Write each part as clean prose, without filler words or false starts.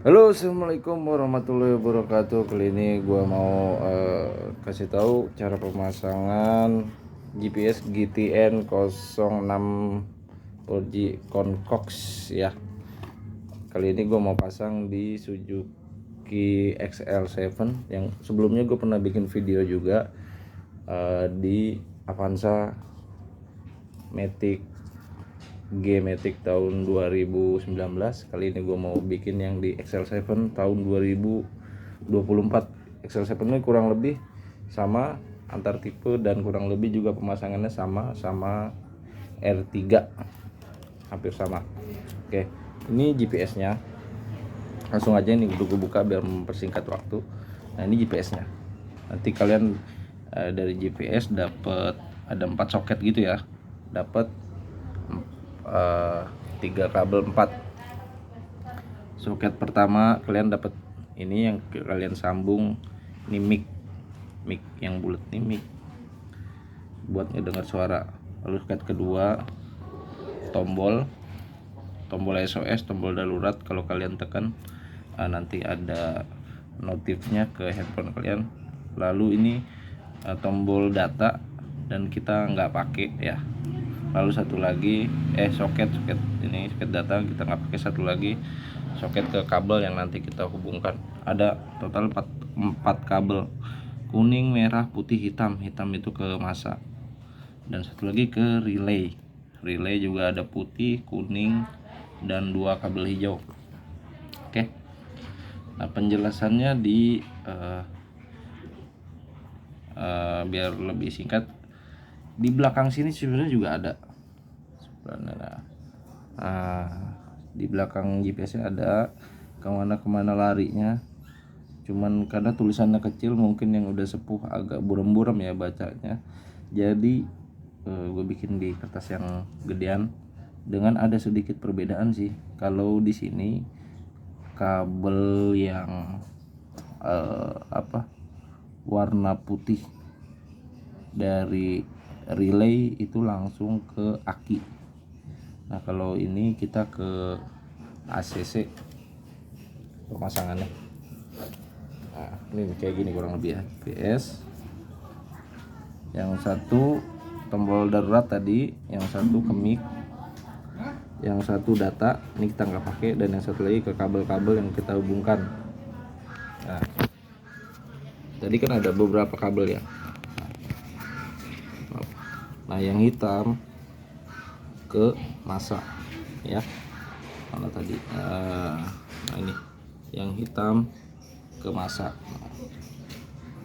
Halo, assalamualaikum warahmatullahi wabarakatuh. Kali ini gua mau kasih tahu cara pemasangan GPS GTN 06 4G Concox ya. Kali ini gua mau pasang di Suzuki XL7 yang sebelumnya gue pernah bikin video juga di Avanza Matic Matic tahun 2019. Kali ini gue mau bikin yang di XL7 tahun 2024. XL7 ini kurang lebih sama antar tipe dan kurang lebih juga pemasangannya sama R3, hampir sama. Oke, ini GPS-nya. Langsung aja nih gue buka biar mempersingkat waktu. Nah, ini GPS-nya. Nanti kalian dari GPS dapat ada 4 soket gitu ya. Dapat 3 kabel 4 soket. Pertama kalian dapat ini yang kalian sambung, ini mic yang bulat, nih mic buat ngedengar suara. Lalu soket kedua tombol SOS, tombol darurat. Kalau kalian tekan nanti ada notifnya ke handphone kalian. Lalu ini tombol data dan kita nggak pakai ya. Lalu satu lagi soket ini soket data kita nggak pakai. Satu lagi soket ke kabel yang nanti kita hubungkan. Ada total 4 kabel, kuning, merah, putih, hitam itu ke masa, dan satu lagi ke relay juga ada putih, kuning, dan 2 kabel hijau. Oke, nah penjelasannya di biar lebih singkat, di belakang sini sebenarnya juga ada. Di belakang GPS-nya ada kemana larinya. Cuman karena tulisannya kecil, mungkin yang udah sepuh agak buram-buram ya bacanya. Jadi gue bikin di kertas yang gedean dengan ada sedikit perbedaan sih. Kalau di sini kabel yang warna putih dari relay itu langsung ke aki. Nah, kalau ini kita ke ACC pemasangannya. Nah, ini kayak gini kurang lebih ya. PS yang satu tombol darurat tadi, yang satu ke mic, yang satu data ini kita nggak pakai, dan yang satu lagi ke kabel-kabel yang kita hubungkan. Nah, tadi kan ada beberapa kabel ya. Nah, yang hitam ke masa ya. Mana tadi? Nah, ini yang hitam ke masa.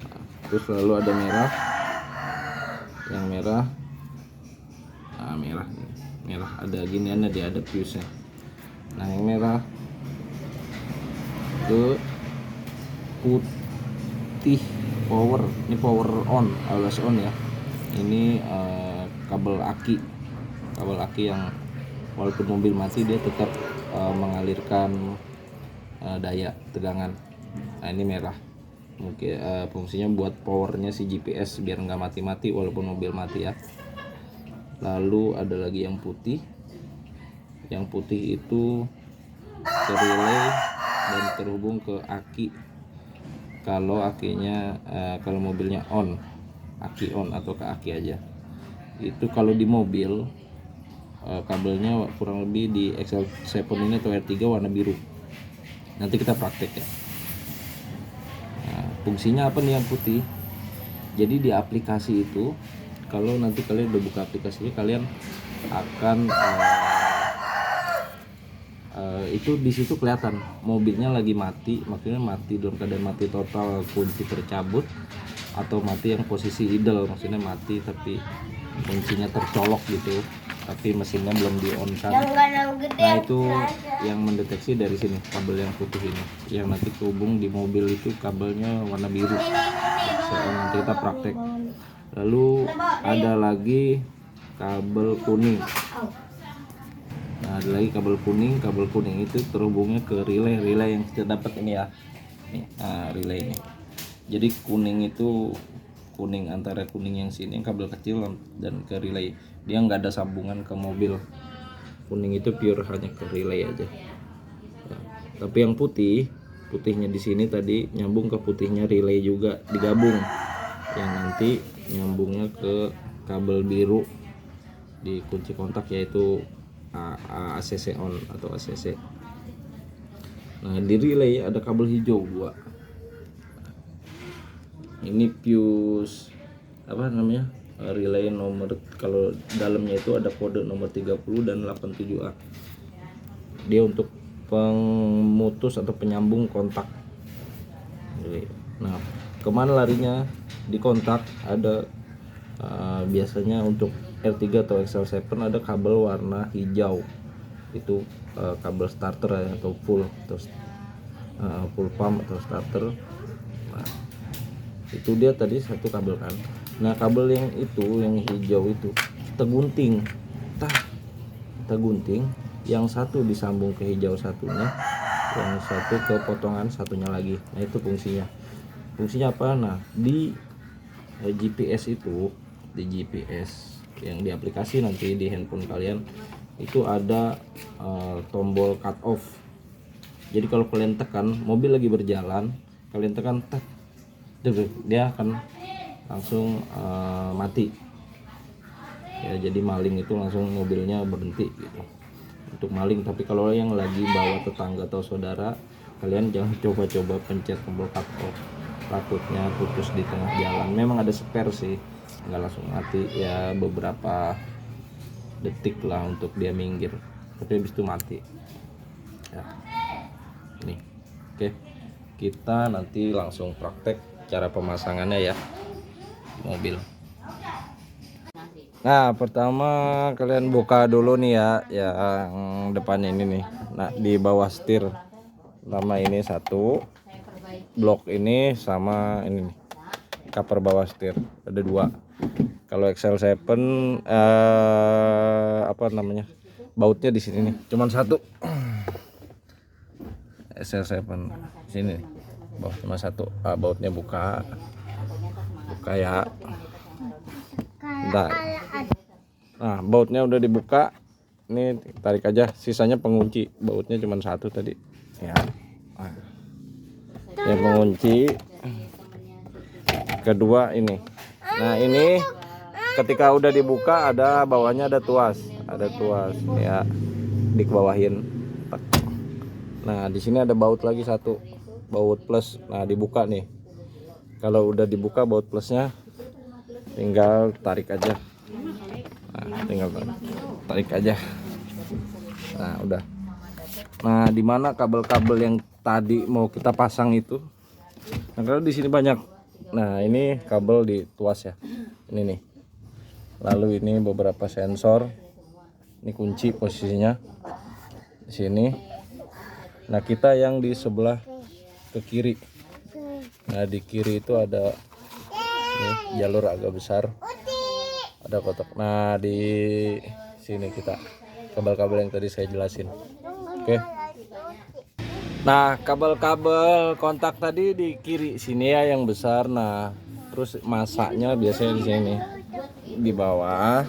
Nah, terus lalu ada merah. Yang merah, nah merah ada giniannya, dia ada fuse nya. Nah, yang merah ke putih power. Ini power on, always on ya. Ini kabel aki yang walaupun mobil mati dia tetap mengalirkan daya tegangan. Nah, ini merah, mungkin fungsinya buat powernya si GPS biar nggak mati-mati walaupun mobil mati ya. Lalu ada lagi yang putih itu ke relay dan terhubung ke aki. Kalau akinya kalau mobilnya on, aki on atau ke aki aja. Itu kalau di mobil kabelnya kurang lebih di XL7 ini atau R3 warna biru. Nanti kita praktek ya. Nah, fungsinya apa nih yang putih? Jadi di aplikasi itu, kalau nanti kalian udah buka aplikasinya, kalian akan itu di situ kelihatan mobilnya lagi mati, maksudnya mati dalam keadaan mati total, kunci tercabut, atau mati yang posisi idle, maksudnya mati tapi kuncinya tercolok gitu, tapi mesinnya belum di on kan. Nah, itu yang mendeteksi dari sini, kabel yang putih ini yang nanti kehubung di mobil itu kabelnya warna biru. Nanti kita praktek. Lalu ada lagi kabel kuning. Nah, ada lagi kabel kuning itu terhubungnya ke relay yang kita dapat ini ya. Nah, relay ini. Jadi kuning itu antara kuning yang sini yang kabel kecil dan ke relay. Dia nggak ada sambungan ke mobil. Kuning itu pure hanya ke relay aja. Ya, Tapi yang putihnya di sini tadi nyambung ke putihnya relay juga digabung, yang nanti nyambungnya ke kabel biru di kunci kontak, yaitu ACC on atau ACC. Nah, di relay ada kabel hijau 2. Ini fuse apa namanya? Relay nomor, kalau dalamnya itu ada kode nomor 30 dan 87A. Dia untuk pemutus atau penyambung kontak. Nah, kemana larinya? Di kontak ada biasanya untuk R3 atau XL7 ada kabel warna hijau, itu kabel starter ya, atau full pump atau starter. Nah, itu dia tadi satu kabel kan. Nah, kabel yang hijau itu kita gunting, yang satu disambung ke hijau satunya, yang satu ke potongan satunya lagi. Nah, itu fungsinya apa? Nah, di GPS itu, di GPS yang di aplikasi nanti di handphone kalian itu ada tombol cut off. Jadi kalau kalian tekan, mobil lagi berjalan, kalian tekan dia akan langsung mati ya. Jadi maling itu langsung mobilnya berhenti gitu untuk maling. Tapi kalau yang lagi bawa tetangga atau saudara, kalian jangan coba-coba pencet tombol cut off, takutnya putus di tengah jalan. Memang ada spare sih, nggak langsung mati ya, beberapa detik lah untuk dia minggir, tapi habis itu mati ya. Nih, oke, kita nanti langsung praktek cara pemasangannya ya mobil. Nah, pertama kalian buka dulu nih ya, yang depannya ini nih. Nah, di bawah setir sama ini satu blok ini, sama ini nih cover bawah setir ada 2. Kalau XL7 apa namanya, bautnya di sini nih cuman 1. XL7 sini nih, baut cuma 1. Bautnya buka ya. Nah, bautnya udah dibuka, ini tarik aja, sisanya pengunci. Bautnya cuma 1 tadi ya. Nah, yang pengunci kedua ini. Nah, ini ketika udah dibuka ada bawahnya ada tuas ya, dikebawahin. Nah, di sini ada baut lagi 1, baut plus. Nah, dibuka nih. Kalau udah dibuka baut plusnya, tinggal tarik aja. Nah, tinggal tarik aja. Nah, udah. Nah, di mana kabel-kabel yang tadi mau kita pasang itu? Nah, kalau di sini banyak. Nah, ini kabel di tuas ya. Ini nih. Lalu ini beberapa sensor. Ini kunci posisinya di sini. Nah, kita yang di sebelah ke kiri. Nah, di kiri itu ada nih, jalur agak besar, ada kotak. Nah, di sini kita kabel-kabel yang tadi saya jelasin. Oke. Nah, kabel-kabel kontak tadi di kiri sini ya, yang besar. Nah, terus masaknya biasanya di sini, di bawah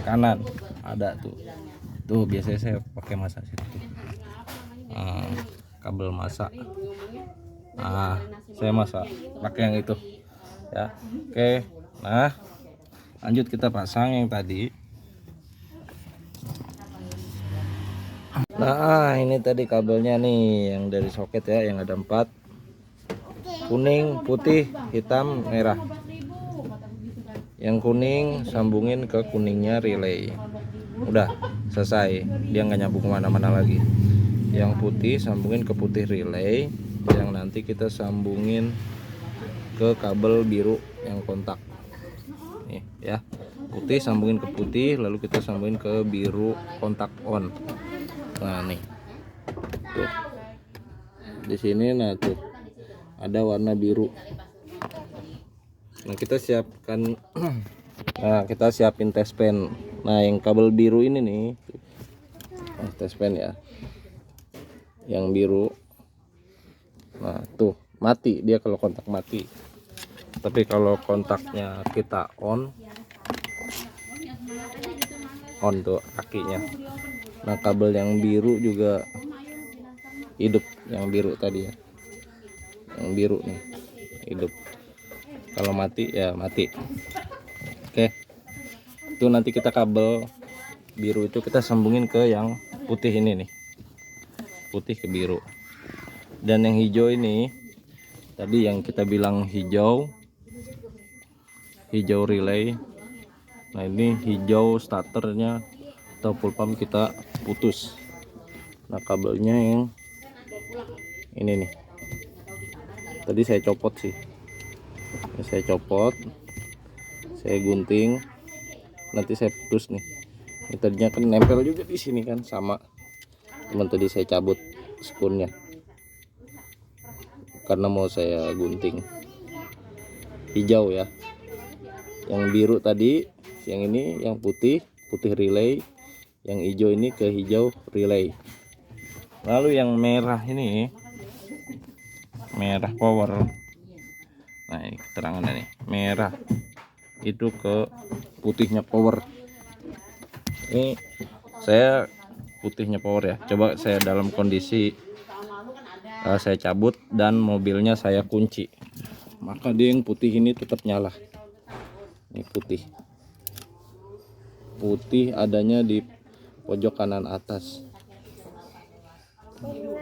kanan ada tuh biasanya saya pakai masak situ. Kabel masak. Nah, saya masak pakai yang itu ya. Oke. Nah, lanjut kita pasang yang tadi. Nah, ini tadi kabelnya nih yang dari soket ya, yang ada 4, kuning, putih, hitam, merah. Yang kuning sambungin ke kuningnya relay, udah selesai, dia nggak nyambung kemana-mana lagi. Yang putih sambungin ke putih relay, yang nanti kita sambungin ke kabel biru yang kontak nih ya. Putih sambungin ke putih, lalu kita sambungin ke biru kontak on. Nah, nih tuh di sini. Nah, tuh ada warna biru. Nah, kita siapkan nah, kita siapin test pen. Nah, yang kabel biru ini nih, test pen ya, yang biru. Nah, tuh mati dia kalau kontak mati. Tapi kalau kontaknya kita on tuh kakinya. Nah, kabel yang biru juga hidup, yang biru tadi ya, yang biru nih hidup, kalau mati ya mati. Oke, itu nanti kita kabel biru itu kita sambungin ke yang putih ini nih, putih ke biru. Dan yang hijau ini tadi yang kita bilang hijau relay. Nah ini hijau starternya atau full pump kita putus. Nah kabelnya yang ini nih, tadi saya copot sih, ini saya copot, saya gunting, nanti saya putus nih. Ini tadinya kan nempel juga di sini kan sama, cuman tadi saya cabut spoolnya karena mau saya gunting. Hijau ya, yang biru tadi, yang ini yang putih relay, yang hijau ini ke hijau relay. Lalu yang merah ini merah power. Nah ini keterangannya nih, merah itu ke putihnya power. Ini saya putihnya power ya, coba saya dalam kondisi saya cabut dan mobilnya saya kunci, maka dia yang putih ini tetap nyala. Ini putih adanya di pojok kanan atas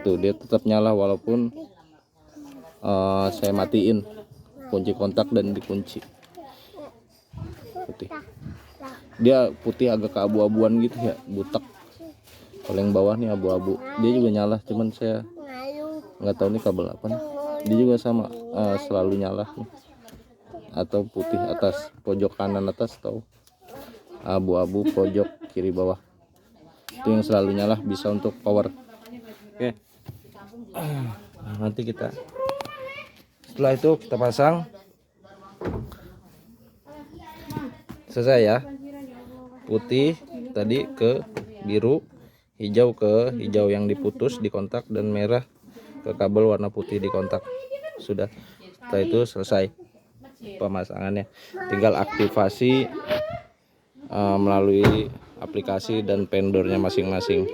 tuh, dia tetap nyala walaupun saya matiin kunci kontak dan dikunci. Putih, dia putih agak keabu-abuan gitu ya, butek. Kalau yang bawah nih abu-abu, dia juga nyala, cuman saya nggak tahu nih kabel apa nih. Dia juga sama selalu nyala nih. Atau putih atas pojok kanan atas atau abu-abu pojok kiri bawah, itu yang selalu nyala, bisa untuk power. Oke, nah, nanti kita setelah itu kita pasang, selesai ya. Putih tadi ke biru, hijau ke hijau yang diputus di kontak, dan merah ke kabel warna putih di kontak. Sudah, setelah itu selesai pemasangannya, tinggal aktivasi melalui aplikasi dan vendornya masing-masing.